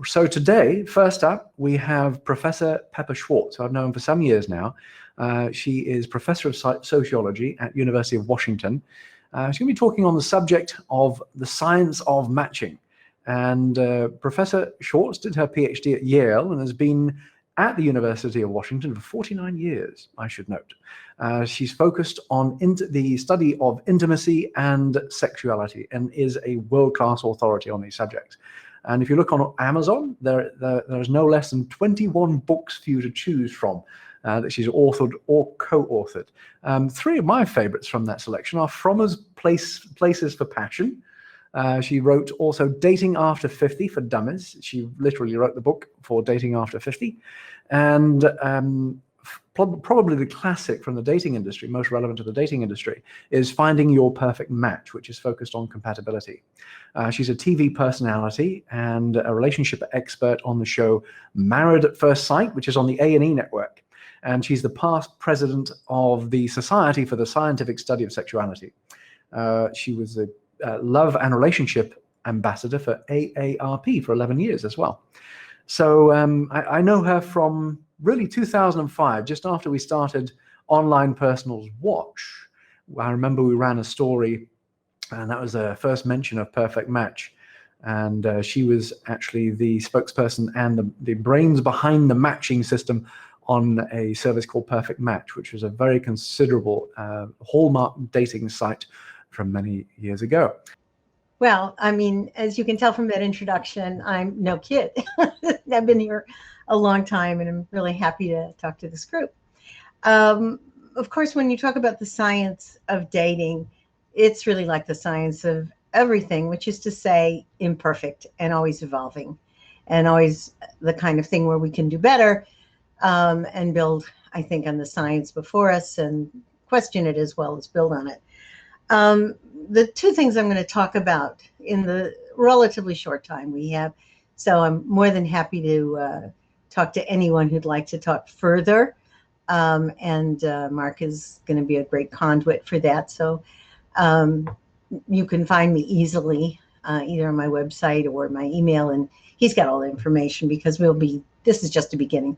So today, first up, we have Professor Pepper Schwartz, who I've known for some years now. She is Professor of Sociology at University of Washington. She's going to be talking on the subject of the science of matching. And Professor Schwartz did her PhD at Yale and has been at the University of Washington for 49 years, I should note. She's focused on the study of intimacy and sexuality and is a world-class authority on these subjects. And if you look on Amazon, there's no less than 21 books for you to choose from that she's authored or co-authored. Three of my favorites from that selection are Frommer's Places for Passion. She wrote also Dating After 50 for Dummies. She literally wrote the book for Dating After 50. And probably the classic from the dating industry, most relevant to the dating industry, is Finding Your Perfect Match, which is focused on compatibility. She's a TV personality and a relationship expert on the show Married at First Sight, which is on the A&E network. And she's the past president of the Society for the Scientific Study of Sexuality. She was the love and relationship ambassador for AARP for 11 years as well. So I know her from really 2005, just after we started Online Personals Watch. I remember we ran a story, and that was the first mention of Perfect Match. And she was actually the spokesperson and the brains behind the matching system on a service called Perfect Match, which was a very considerable hallmark dating site from many years ago. Well, I mean, as you can tell from that introduction, I'm no kid. I've been here a long time, and I'm really happy to talk to this group. Of course, when you talk about the science of dating, it's really like the science of everything, which is to say imperfect and always evolving, and always the kind of thing where we can do better and build, I think, on the science before us and question it as well as build on it. The two things I'm going to talk about in the relatively short time we have, so I'm more than happy to talk to anyone who'd like to talk further, and Mark is going to be a great conduit for that. So you can find me easily either on my website or my email, and he's got all the information because this is just a beginning.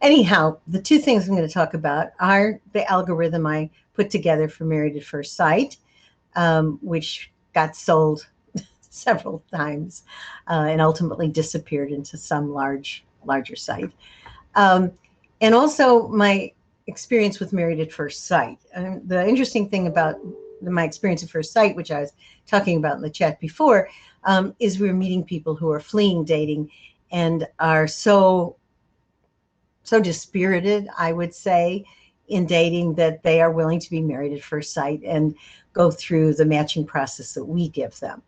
Anyhow, the two things I'm going to talk about are the algorithm I put together for Married at First Sight, which got sold several times and ultimately disappeared into some larger site. And also my experience with Married at First Sight. And the interesting thing about my experience at first sight, which I was talking about in the chat before, is we're meeting people who are fleeing dating and are so dispirited, I would say, in dating that they are willing to be married at first sight and go through the matching process that we give them.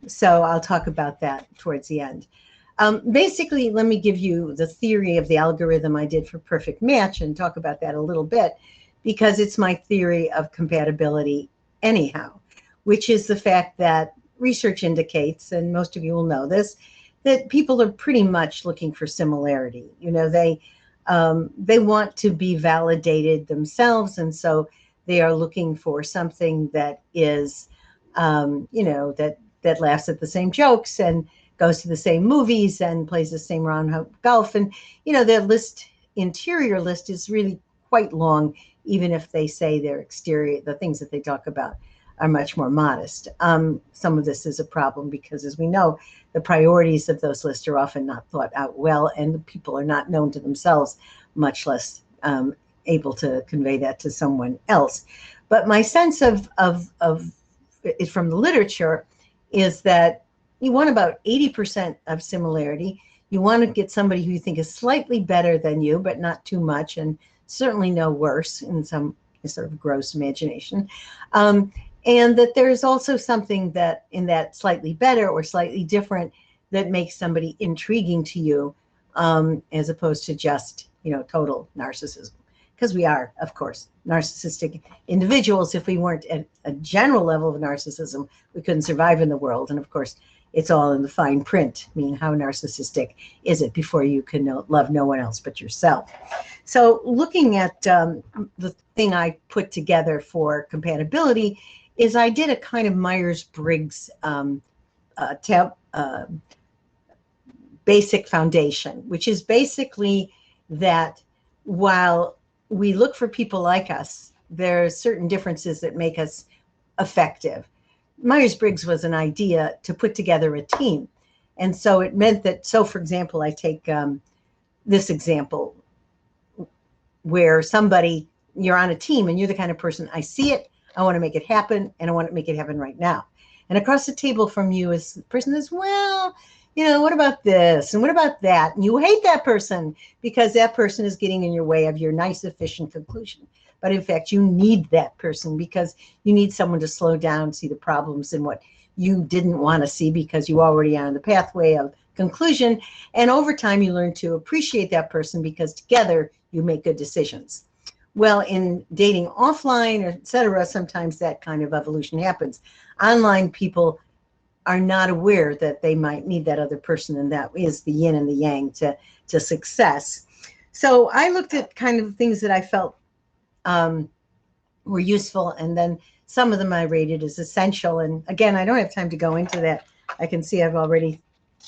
So I'll talk about that towards the end. Basically, let me give you the theory of the algorithm I did for Perfect Match and talk about that a little bit, because it's my theory of compatibility anyhow, which is the fact that research indicates, and most of you will know this, that people are pretty much looking for similarity. You know, they want to be validated themselves, and so they are looking for something that is, you know, that laughs at the same jokes and goes to the same movies and plays the same round of golf. And, you know, their interior list is really quite long, even if they say their exterior, the things that they talk about are much more modest. Some of this is a problem because, as we know, the priorities of those lists are often not thought out well, and the people are not known to themselves, much less able to convey that to someone else. But my sense of it from the literature is that you want about 80% of similarity. You want to get somebody who you think is slightly better than you, but not too much, and certainly no worse in some sort of gross imagination. And that there's also something that in that slightly better or slightly different that makes somebody intriguing to you, as opposed to just, you know, total narcissism. Because we are, of course, narcissistic individuals. If we weren't at a general level of narcissism, we couldn't survive in the world. And of course, it's all in the fine print. I mean, how narcissistic is it before you can love no one else but yourself? So looking at the thing I put together for compatibility is I did a kind of Meyers-Briggs basic foundation, which is basically that while we look for people like us, there are certain differences that make us effective. Myers-Briggs was an idea to put together a team. And so it meant that, so for example, I take this example where you're on a team and you're the kind of person, I see it, I want to make it happen, and I want to make it happen right now. And across the table from you is the person that's, well, what about this? And what about that? And you hate that person because that person is getting in your way of your nice, efficient conclusion. But in fact, you need that person because you need someone to slow down, see the problems in what you didn't want to see because you already are on the pathway of conclusion. And over time, you learn to appreciate that person because together you make good decisions. Well, in dating offline, et cetera, sometimes that kind of evolution happens. Online people are not aware that they might need that other person, and that is the yin and the yang to success. So I looked at kind of things that I felt were useful, and then some of them I rated as essential. And again, I don't have time to go into that. I can see I've already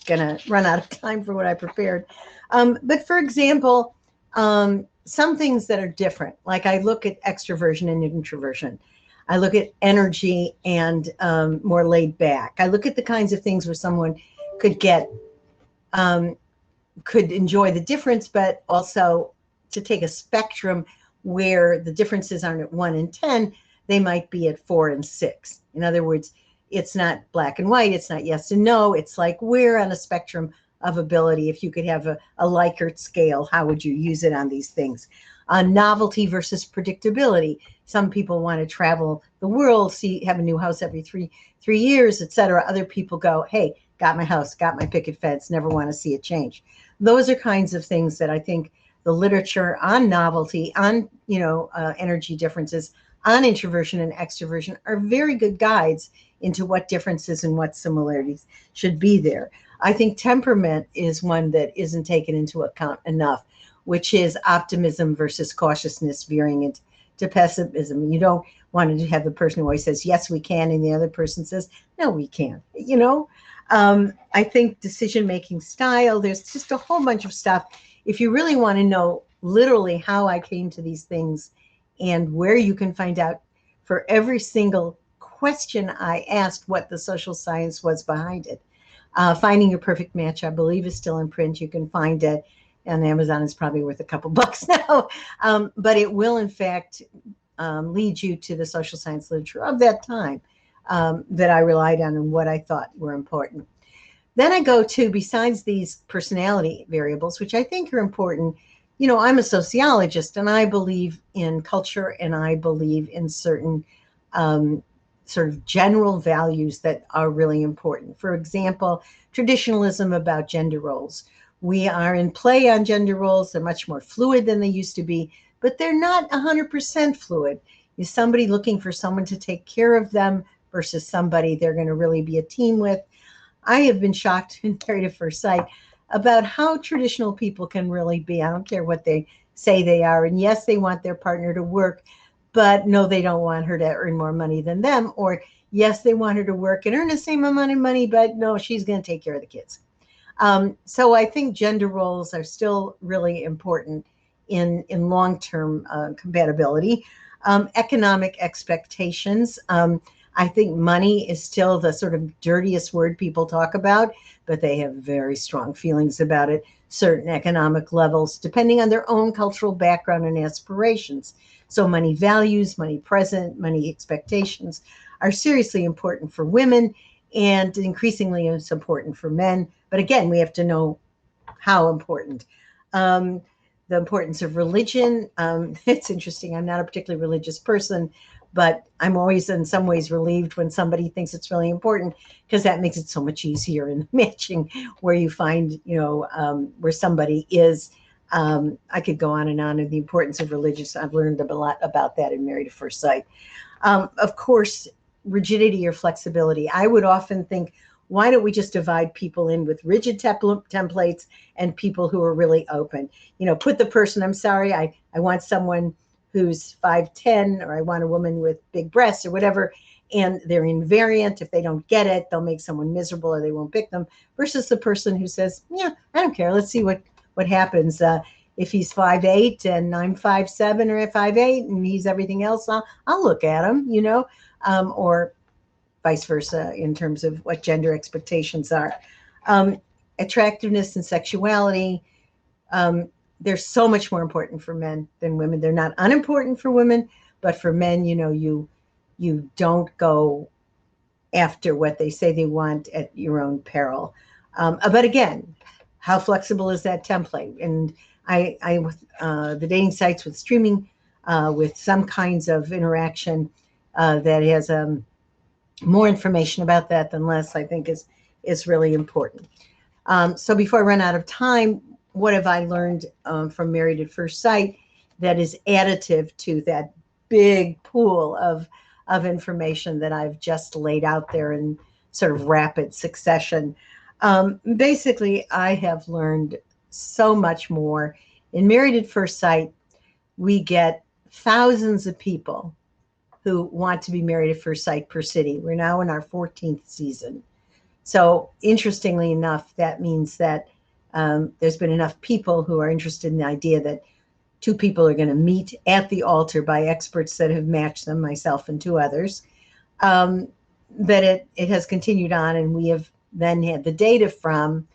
gonna run out of time for what I prepared. But for example, some things that are different, like I look at extroversion and introversion. I look at energy and more laid back. I look at the kinds of things where someone could enjoy the difference, but also to take a spectrum where the differences aren't at 1 and 10, they might be at 4 and 6. In other words, it's not black and white, it's not yes and no, it's like we're on a spectrum of ability. If you could have a Likert scale, how would you use it on these things? Novelty versus predictability. Some people want to travel the world, have a new house every three years, etc. Other people go, hey, got my house, got my picket fence, never want to see it change. Those are kinds of things that I think the literature on novelty, on energy differences, on introversion and extroversion are very good guides into what differences and what similarities should be there. I think temperament is one that isn't taken into account enough, which is optimism versus cautiousness veering into pessimism. You don't want to have the person who always says, yes, we can, and the other person says, no, we can't. I think decision-making style, there's just a whole bunch of stuff. If you really want to know literally how I came to these things and where you can find out for every single question I asked what the social science was behind it. Finding Your Perfect Match, I believe, is still in print. You can find it on Amazon. It's probably worth a couple bucks now. But it will, in fact, lead you to the social science literature of that time that I relied on and what I thought were important. Then I go to, besides these personality variables, which I think are important, I'm a sociologist and I believe in culture and I believe in certain sort of general values that are really important. For example, traditionalism about gender roles. We are in play on gender roles. They're much more fluid than they used to be, but they're not 100% fluid. Is somebody looking for someone to take care of them versus somebody they're going to really be a team with? I have been shocked in Married at First Sight about how traditional people can really be. I don't care what they say they are. And yes, they want their partner to work, but no, they don't want her to earn more money than them. Or yes, they want her to work and earn the same amount of money, but no, she's going to take care of the kids. So I think gender roles are still really important in long-term compatibility. Economic expectations. I think money is still the sort of dirtiest word people talk about, but they have very strong feelings about it. Certain economic levels, depending on their own cultural background and aspirations. So money values, money present, money expectations are seriously important for women and increasingly it's important for men. But again, we have to know how important. The importance of religion. It's interesting. I'm not a particularly religious person, but I'm always in some ways relieved when somebody thinks it's really important because that makes it so much easier in matching where you find, where somebody is. I could go on and the importance of religious. I've learned a lot about that in Married at First Sight. Of course, rigidity or flexibility. I would often think, why don't we just divide people in with rigid templates and people who are really open? Put the person, I'm sorry, I want someone who's 5'10", or I want a woman with big breasts or whatever, and they're invariant. If they don't get it, they'll make someone miserable or they won't pick them, versus the person who says, yeah, I don't care. Let's see what happens. If he's 5'8" and I'm 5'7" or 5'8" and he's everything else, I'll look at him, or vice versa in terms of what gender expectations are. Attractiveness and sexuality, they're so much more important for men than women. They're not unimportant for women, but for men, you don't go after what they say they want at your own peril. But again, how flexible is that template? And the dating sites with streaming, with some kinds of interaction that has more information about that than less, I think is really important. So before I run out of time, what have I learned from Married at First Sight that is additive to that big pool of information that I've just laid out there in sort of rapid succession? Basically, I have learned so much more. In Married at First Sight, we get thousands of people who want to be married at first sight per city. We're now in our 14th season. So interestingly enough, that means that there's been enough people who are interested in the idea that two people are going to meet at the altar by experts that have matched them, myself and two others, that it has continued on, and we have then had the data from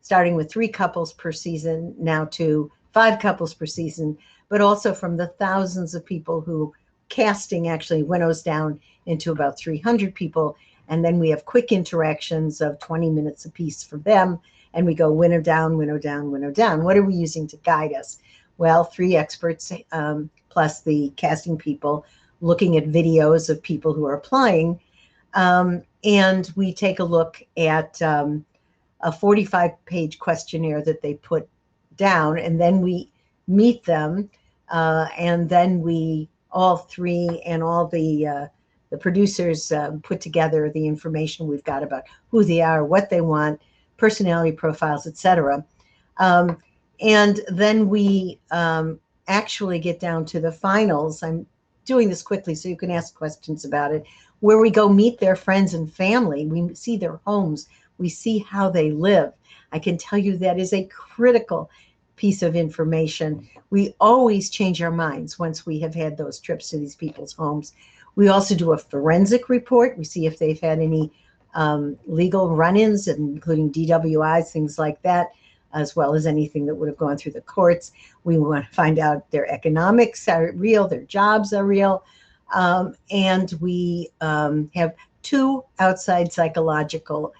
starting with 3 couples per season now to 5 couples per season, but also from the thousands of people who casting actually winnows down into about 300 people. And then we have quick interactions of 20 minutes apiece for them. And we go winnow down, winnow down, winnow down. What are we using to guide us? Well, 3 experts plus the casting people looking at videos of people who are applying. And we take a look at a 45-page questionnaire that they put down. And then we meet them. And then we all 3 and all the producers put together the information we've got about who they are, what they want, personality profiles, etc. And then we actually get down to the finals. I'm doing this quickly so you can ask questions about it, where we go meet their friends and family. We see their homes. We see how they live. I can tell you that is a critical piece of information. We always change our minds once we have had those trips to these people's homes. We also do a forensic report. We see if they've had any legal run-ins, including DWIs, things like that, as well as anything that would have gone through the courts. We want to find out their economics are real, their jobs are real. And we have 2 outside psychological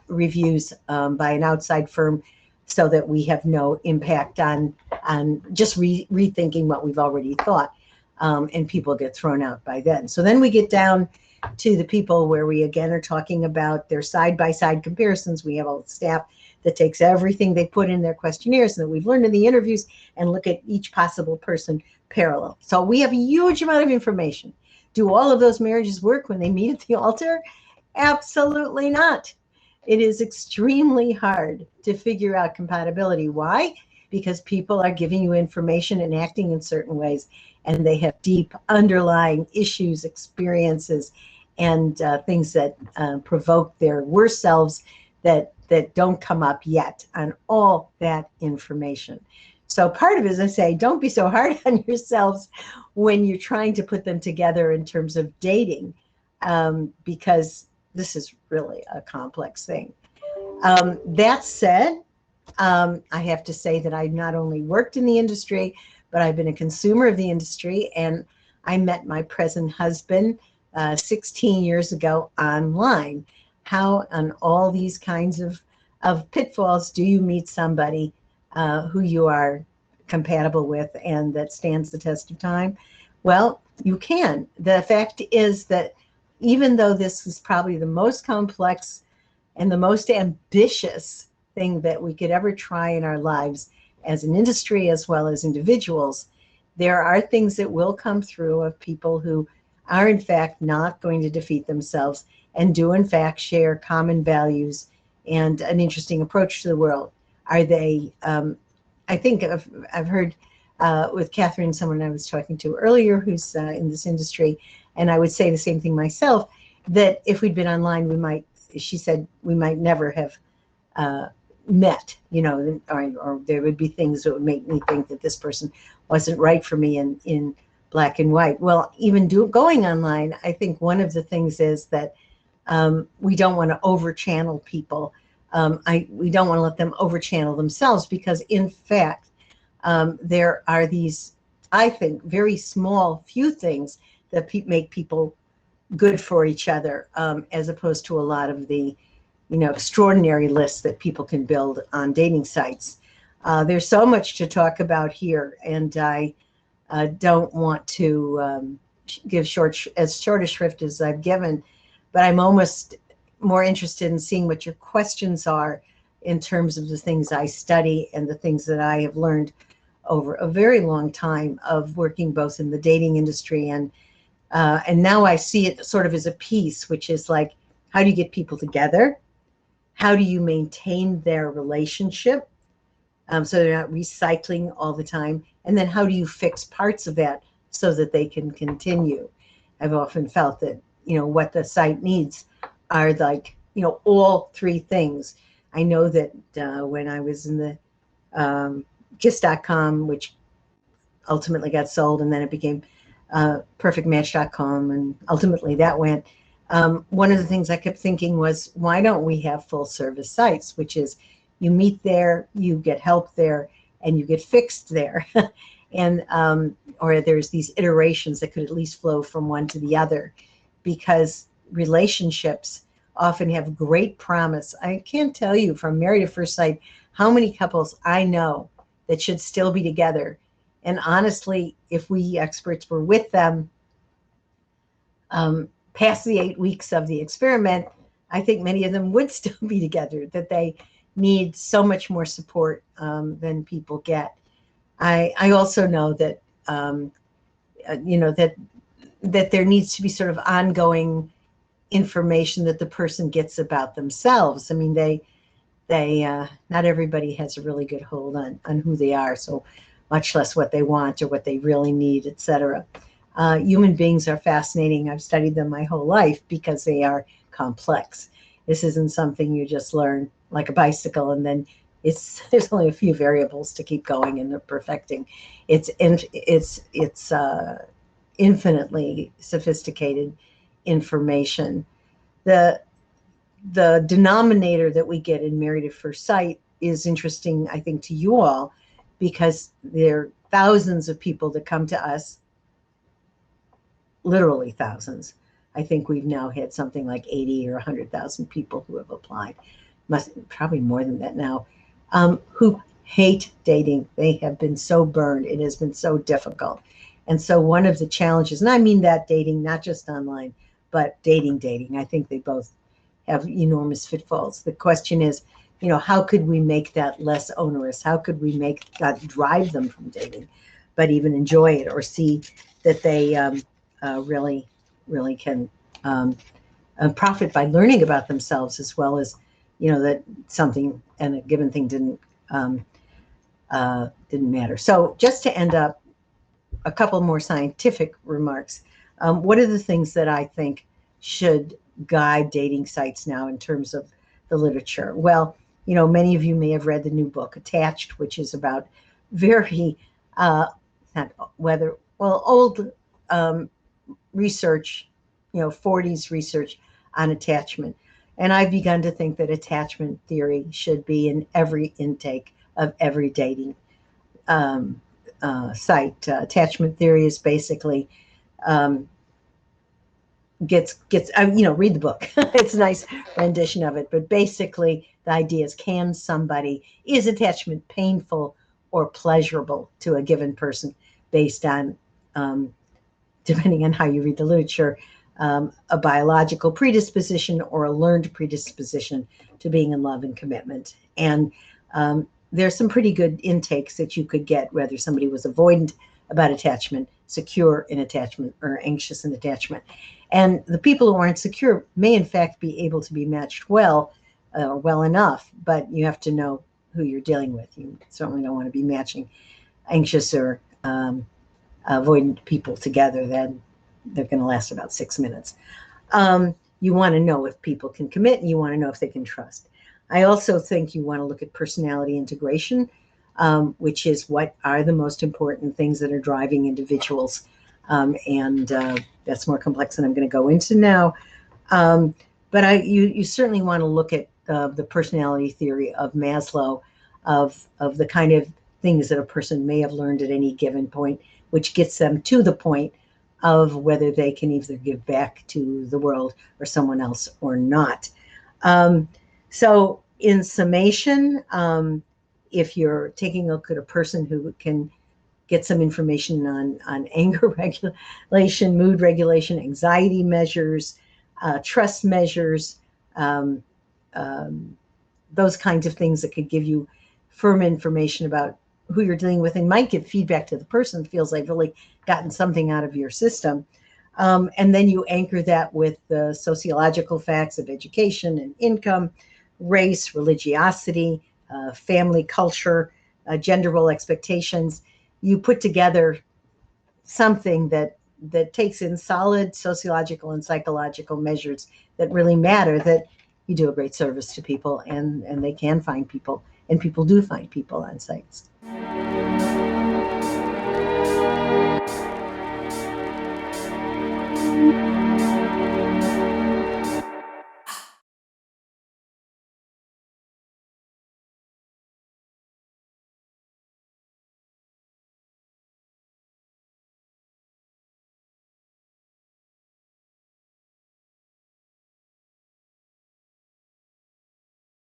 reviews by an outside firm, so that we have no impact on just rethinking what we've already thought, and people get thrown out by then. So then we get down to the people where we again are talking about their side-by-side comparisons. We have a staff that takes everything they put in their questionnaires and that we've learned in the interviews and look at each possible person parallel. So we have a huge amount of information. Do all of those marriages work when they meet at the altar? Absolutely not. It is extremely hard to figure out compatibility. Why? Because people are giving you information and acting in certain ways, and they have deep underlying issues, experiences, and things that provoke their worst selves that don't come up yet on all that information. So part of it is, I say, don't be so hard on yourselves when you're trying to put them together in terms of dating, because this is really a complex thing. That said, I have to say that I've not only worked in the industry, but I've been a consumer of the industry, and I met my present husband 16 years ago online. How on all these kinds of pitfalls do you meet somebody who you are compatible with and that stands the test of time? Well, you can. The fact is that even though this is probably the most complex and the most ambitious thing that we could ever try in our lives as an industry as well as individuals, there are things that will come through of people who are in fact not going to defeat themselves and do in fact share common values and an interesting approach to the world. Are they, I think I've heard with Catherine, someone I was talking to earlier who's in this industry, and I would say the same thing myself, that if we'd been online, she said, we might never have met, or there would be things that would make me think that this person wasn't right for me in black and white. Well, even going online, I think one of the things is that we don't want to over-channel people. We don't want to let them over-channel themselves, because in fact, there are these, I think, very small few things that make people good for each other, as opposed to a lot of the, extraordinary lists that people can build on dating sites. There's so much to talk about here, and I don't want to give as short a shrift as I've given, but I'm almost more interested in seeing what your questions are in terms of the things I study and the things that I have learned over a very long time of working both in the dating industry and now I see it sort of as a piece, which is like, how do you get people together? How do you maintain their relationship so they're not recycling all the time? And then how do you fix parts of that so that they can continue? I've often felt that, what the site needs are like, all three things. I know that when I was in the Kiss.com, which ultimately got sold, and then it became perfectmatch.com, and ultimately that went. One of the things I kept thinking was, why don't we have full service sites, which is you meet there, you get help there, and you get fixed there. And or there's these iterations that could at least flow from one to the other, because relationships often have great promise. I can't tell you from Married at First Sight how many couples I know that should still be together. And honestly, if we experts were with them past the 8 weeks of the experiment, I think many of them would still be together, that they need so much more support than people get. I also know that, that there needs to be sort of ongoing information that the person gets about themselves. I mean, not everybody has a really good hold on who they are, so much less what they want or what they really need, etc. Human beings are fascinating. I've studied them my whole life because they are complex. This isn't something you just learn like a bicycle and then there's only a few variables to keep going and perfecting. It's infinitely sophisticated information. The denominator that we get in Married at First Sight is interesting, I think, to you all, because there are thousands of people that come to us, literally thousands. I think we've now had something like 80 or 100,000 people who have applied, probably more than that now, who hate dating. They have been so burned. It has been so difficult. And so one of the challenges, and I mean that dating, not just online, but dating. I think they both have enormous pitfalls. The question is, how could we make that less onerous? How could we make that drive them from dating, but even enjoy it or see that they really can profit by learning about themselves, as well as, that something and a given thing didn't matter. So just to end up, a couple more scientific remarks. What are the things that I think should guide dating sites now in terms of the literature? Well, many of you may have read the new book, Attached, which is about very, old research, 40s research on attachment. And I've begun to think that attachment theory should be in every intake of every dating site. Attachment theory is basically read the book. It's a nice rendition of it, but basically the idea is, is attachment painful or pleasurable to a given person based on, depending on how you read the literature, a biological predisposition or a learned predisposition to being in love and commitment. And there's some pretty good intakes that you could get, whether somebody was avoidant about attachment, secure in attachment, or anxious in attachment. And the people who aren't secure may in fact be able to be matched well enough, but you have to know who you're dealing with. You certainly don't want to be matching anxious or avoidant people together, then they're going to last about 6 minutes. You want to know if people can commit, and you want to know if they can trust. I also think you want to look at personality integration, which is what are the most important things that are driving individuals. And that's more complex than I'm going to go into now. But you certainly want to look at the personality theory of Maslow, of the kind of things that a person may have learned at any given point, which gets them to the point of whether they can either give back to the world or someone else or not. So in summation, if you're taking a look at a person who can get some information on anger regulation, mood regulation, anxiety measures, trust measures, those kinds of things that could give you firm information about who you're dealing with and might give feedback to the person, feels like really gotten something out of your system. And then you anchor that with the sociological facts of education and income, race, religiosity, family culture, gender role expectations. You put together something that takes in solid sociological and psychological measures that really matter, that you do a great service to people, and they can find people, and people do find people on sites.